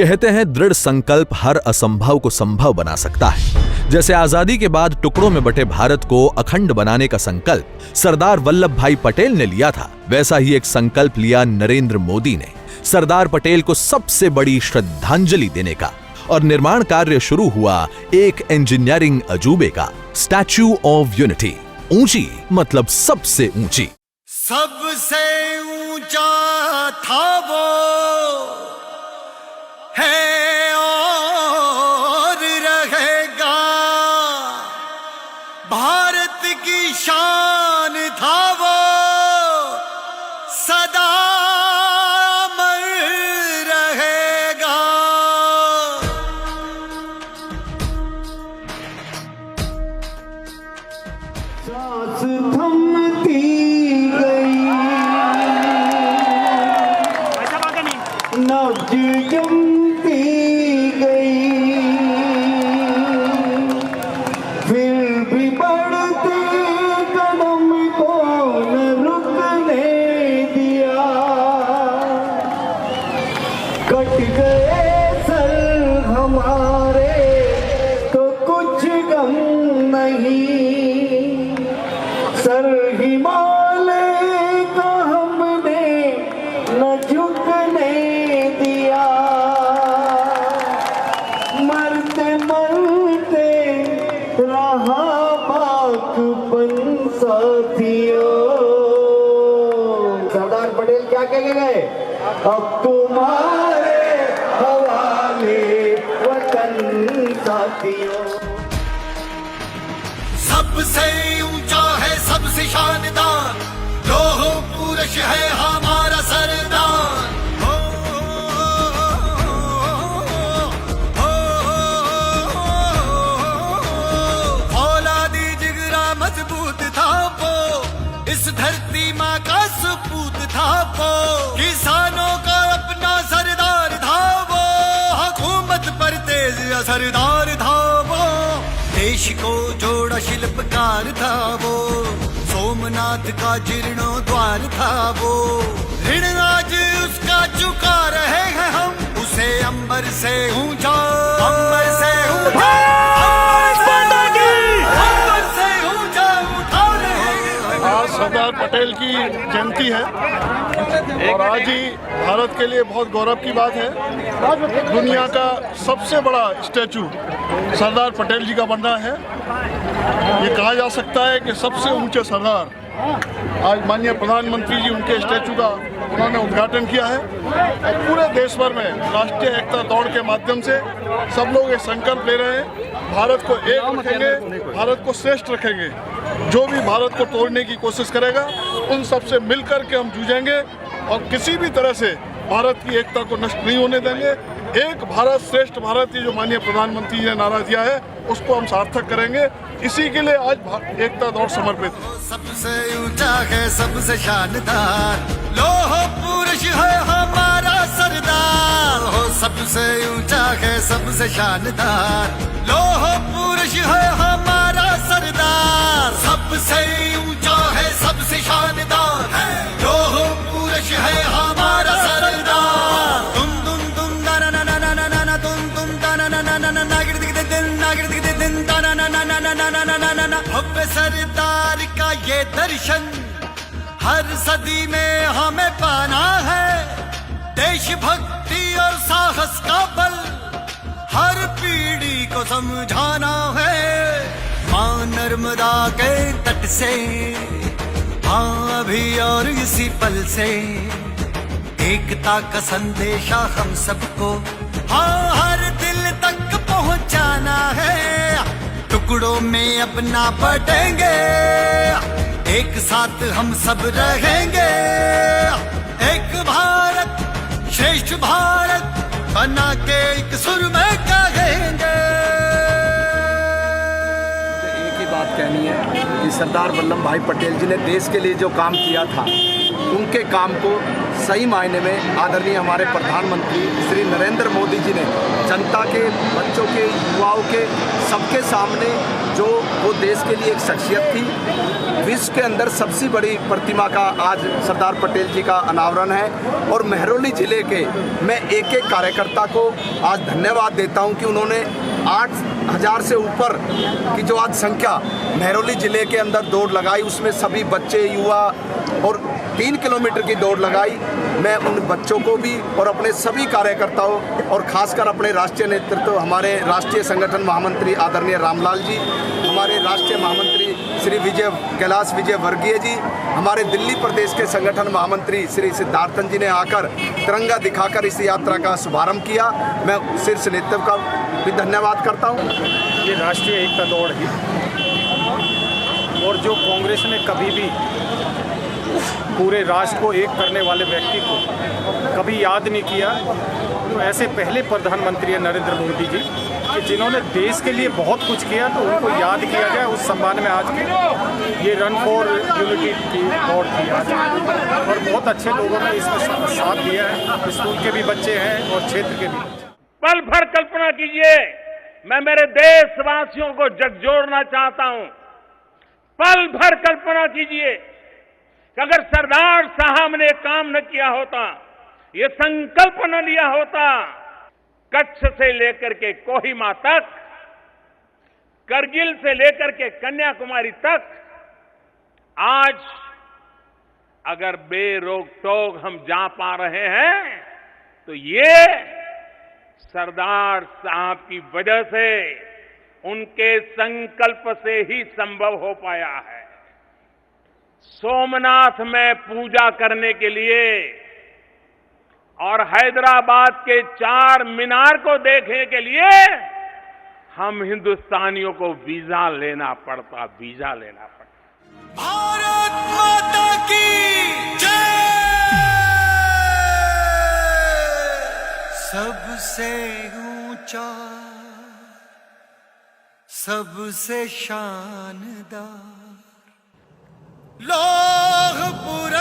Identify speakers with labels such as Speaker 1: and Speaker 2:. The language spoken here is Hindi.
Speaker 1: कहते हैं दृढ़ संकल्प हर असंभव को संभव बना सकता है। जैसे आजादी के बाद टुकड़ों में बटे भारत को अखंड बनाने का संकल्प सरदार वल्लभ भाई पटेल ने लिया था, वैसा ही एक संकल्प लिया नरेंद्र मोदी ने सरदार पटेल को सबसे बड़ी श्रद्धांजलि देने का। और निर्माण कार्य शुरू हुआ एक इंजीनियरिंग अजूबे का, स्टैच्यू ऑफ यूनिटी। ऊंची मतलब सबसे ऊंची।
Speaker 2: सबसे ऊंचा था वो है और रहेगा, भारत की शान था वो सदा अमर रहेगा।
Speaker 3: सांस थमती गई, नब्ज जमती गई, फिर भी बढ़ते कदम को न रुकने दिया। कट गए सर हमारे तो कुछ गम नहीं, सर हिमालय का हमने न झुकने दिया। मरते मरते रहा बाकपन साथियों। सरदार पटेल क्या कह गए? अब तुम्हारे हवाले वतन साथियों।
Speaker 2: सबसे ऊंचा है सबसे शानदार, लोह पुरुष है हमारा सरदार। औलादी जिगरा मजबूत था वो, इस धरती माँ का सपूत था वो। किसानों का अपना सरदार था वो, हुकूमत पर तेज असरदार था वो। देश को जोड़ा शिल्पकार था वो, सोमनाथ का जीर्णोद्वार था वो। ऋण आज उसका चुका रहे हैं हम, उसे अंबर से ऊंचा, अंबर से ऊंचा, अंबर से ऊंचा उठा रहे हैं।
Speaker 4: आज सरदार पटेल की जयंती है और आज ही भारत के लिए बहुत गौरव की बात है। दुनिया का सबसे बड़ा स्टैचू सरदार पटेल जी का बनना है। ये कहा जा सकता है कि सबसे ऊंचे सरदार। आज माननीय प्रधानमंत्री जी उनके स्टैचू का उन्होंने उद्घाटन किया है और पूरे देश भर में राष्ट्रीय एकता दौड़ के माध्यम से सब लोग ये संकल्प ले रहे हैं, भारत को एक रखेंगे, भारत को श्रेष्ठ रखेंगे। जो भी भारत को तोड़ने की कोशिश करेगा उन सब से मिलकर के हम जूझेंगे और किसी भी तरह से भारत की एकता को नष्ट नहीं होने देंगे। एक भारत श्रेष्ठ भारत, ये जो माननीय प्रधानमंत्री जी ने नारा दिया है उसको हम सार्थक करेंगे। इसी के लिए आज एकता दौड़ समर्पित है।
Speaker 2: सबसे ऊंचा है सबसे शानदार, लोह पुरुष है हमारा सरदार। हो सबसे ऊंचा है सबसे शानदार, लोह पुरुष है हमारा सरदार। सबसे ऊंचा है सबसे शानदार, लोह पुरुष है हमारा सरदार। तुम ना ना ना ना ना ना ना तुम ना ना ना ना ना नागिर दिख दिन नागिर दिख दिन ना ना ना ना ना ना ना ना ना ना। भव्य सरदार का ये दर्शन हर सदी में हमें पाना है। देशभक्ति और साहस का बल हर पीढ़ी को समझाना है। मां नर्मदा के तट से, हाँ अभी और इसी पल से एकता का संदेशा हम सबको, हाँ हर दिल तक पहुंचाना है। टुकड़ों में अपना बटेंगे, एक साथ हम सब रहेंगे। एक भारत श्रेष्ठ भारत बना के एक सुर में कहेंगे।
Speaker 5: एक ही बात कहनी है कि सरदार वल्लभ भाई पटेल जी ने देश के लिए जो काम किया था उनके काम को सही मायने में आदरणीय हमारे प्रधानमंत्री श्री नरेंद्र मोदी जी ने जनता के, बच्चों के, युवाओं के सबके सामने जो वो देश के लिए एक शख्सियत थी। विश्व के अंदर सबसे बड़ी प्रतिमा का आज सरदार पटेल जी का अनावरण है और महरौली ज़िले के मैं एक एक कार्यकर्ता को आज धन्यवाद देता हूं कि उन्होंने 8,000 से ऊपर की जो आज संख्या महरौली ज़िले के अंदर दौड़ लगाई, उसमें सभी बच्चे, युवा और 3 किलोमीटर की दौड़ लगाई। मैं उन बच्चों को भी और अपने सभी कार्यकर्ताओं और खासकर अपने राष्ट्रीय नेतृत्व, हमारे राष्ट्रीय संगठन महामंत्री आदरणीय रामलाल जी, हमारे राष्ट्रीय महामंत्री श्री कैलाश विजय वर्गीय जी, हमारे दिल्ली प्रदेश के संगठन महामंत्री श्री सिद्धार्थन जी ने आकर तिरंगा दिखाकर इस यात्रा का शुभारंभ किया। मैं शीर्ष नेतृत्व का भी धन्यवाद करता हूँ।
Speaker 6: ये राष्ट्रीय एकता दौड़ है और जो कांग्रेस ने कभी भी पूरे राष्ट्र को एक करने वाले व्यक्ति को कभी याद नहीं किया, तो ऐसे पहले प्रधानमंत्री हैं नरेंद्र मोदी जी कि जिन्होंने देश के लिए बहुत कुछ किया, तो उनको याद किया जाए। उस सम्मान में आज की ये रन फॉर यूनिटी की दौड़ थी आज, और बहुत अच्छे लोगों ने इसमें साथ दिया है। स्कूल के भी बच्चे हैं और क्षेत्र के भी।
Speaker 7: पल भर कल्पना कीजिए, मैं मेरे देशवासियों को झकझोरना चाहता हूं। पल भर कल्पना कीजिए कि अगर सरदार साहब ने काम न किया होता, ये संकल्प न लिया होता, कच्छ से लेकर के कोहिमा तक, करगिल से लेकर के कन्याकुमारी तक, आज अगर बेरोक टोक हम जा पा रहे हैं तो ये सरदार साहब की वजह से, उनके संकल्प से ही संभव हो पाया है। सोमनाथ में पूजा करने के लिए और हैदराबाद के 4 मीनार को देखने के लिए हम हिंदुस्तानियों को वीजा लेना पड़ता।
Speaker 2: भारत माता की जय। सबसे ऊंचा, सबसे शानदार, लौह पुरुष